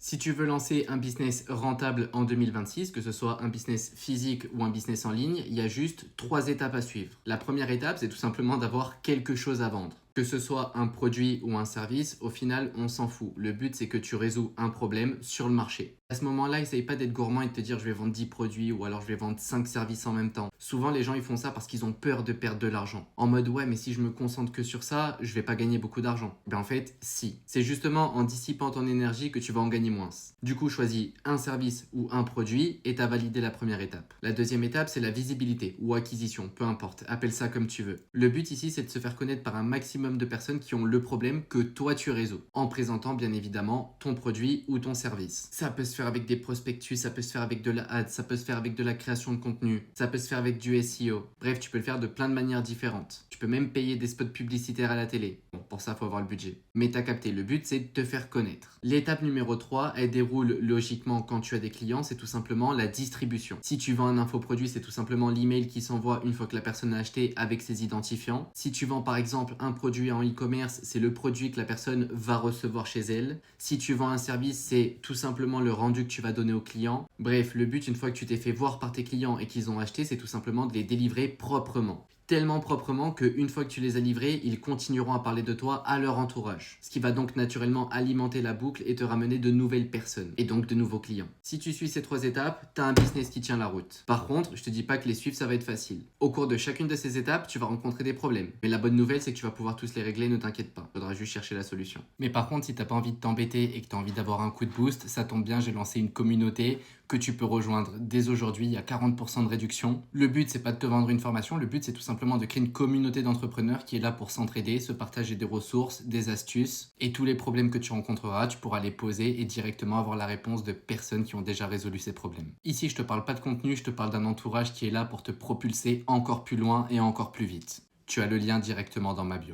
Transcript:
Si tu veux lancer un business rentable en 2026, que ce soit un business physique ou un business en ligne, il y a juste 3 étapes à suivre. La première étape, c'est tout simplement d'avoir quelque chose à vendre. Que ce soit un produit ou un service, au final, on s'en fout. Le but, c'est que tu résous un problème sur le marché. À ce moment-là, essaye pas d'être gourmand et de te dire je vais vendre 10 produits ou alors je vais vendre 5 services en même temps. Souvent, les gens, ils font ça parce qu'ils ont peur de perdre de l'argent. En mode, ouais, mais si je me concentre que sur ça, je vais pas gagner beaucoup d'argent. Ben en fait, si. C'est justement en dissipant ton énergie que tu vas en gagner moins. Du coup, choisis un service ou un produit et tu as validé la première étape. La deuxième étape, c'est la visibilité ou acquisition, peu importe, appelle ça comme tu veux. Le but ici, c'est de se faire connaître par un maximum de personnes qui ont le problème que toi tu résous, en présentant bien évidemment ton produit ou ton service. Ça peut se faire avec des prospectus, ça peut se faire avec de la ad, ça peut se faire avec de la création de contenu, ça peut se faire avec du SEO. Bref, tu peux le faire de plein de manières différentes. Tu peux même payer des spots publicitaires à la télé. Bon, pour ça, il faut avoir le budget. Mais t'as capté, le but c'est de te faire connaître. L'étape numéro 3, elle déroule logiquement quand tu as des clients, c'est tout simplement la distribution. Si tu vends un infoproduit, c'est tout simplement l'email qui s'envoie une fois que la personne a acheté avec ses identifiants. Si tu vends par exemple un produit en e-commerce, c'est le produit que la personne va recevoir chez elle. Si tu vends un service, c'est tout simplement le rendu que tu vas donner au client. Bref, le but, une fois que tu t'es fait voir par tes clients et qu'ils ont acheté, c'est tout simplement de les délivrer proprement. Tellement proprement qu'une fois que tu les as livrés, ils continueront à parler de toi à leur entourage. Ce qui va donc naturellement alimenter la boucle et te ramener de nouvelles personnes et donc de nouveaux clients. Si tu suis ces 3 étapes, tu as un business qui tient la route. Par contre, je te dis pas que les suivre ça va être facile. Au cours de chacune de ces étapes, tu vas rencontrer des problèmes. Mais la bonne nouvelle, c'est que tu vas pouvoir tous les régler, ne t'inquiète pas. Faudra juste chercher la solution. Mais par contre, si t'as pas envie de t'embêter et que tu as envie d'avoir un coup de boost, ça tombe bien, j'ai lancé une communauté que tu peux rejoindre dès aujourd'hui. Il y a 40% de réduction. Le but, c'est pas de te vendre une formation. Le but, c'est tout simplement de créer une communauté d'entrepreneurs qui est là pour s'entraider, se partager des ressources, des astuces. Et tous les problèmes que tu rencontreras, tu pourras les poser et directement avoir la réponse de personnes qui ont déjà résolu ces problèmes. Ici, je te parle pas de contenu, je te parle d'un entourage qui est là pour te propulser encore plus loin et encore plus vite. Tu as le lien directement dans ma bio.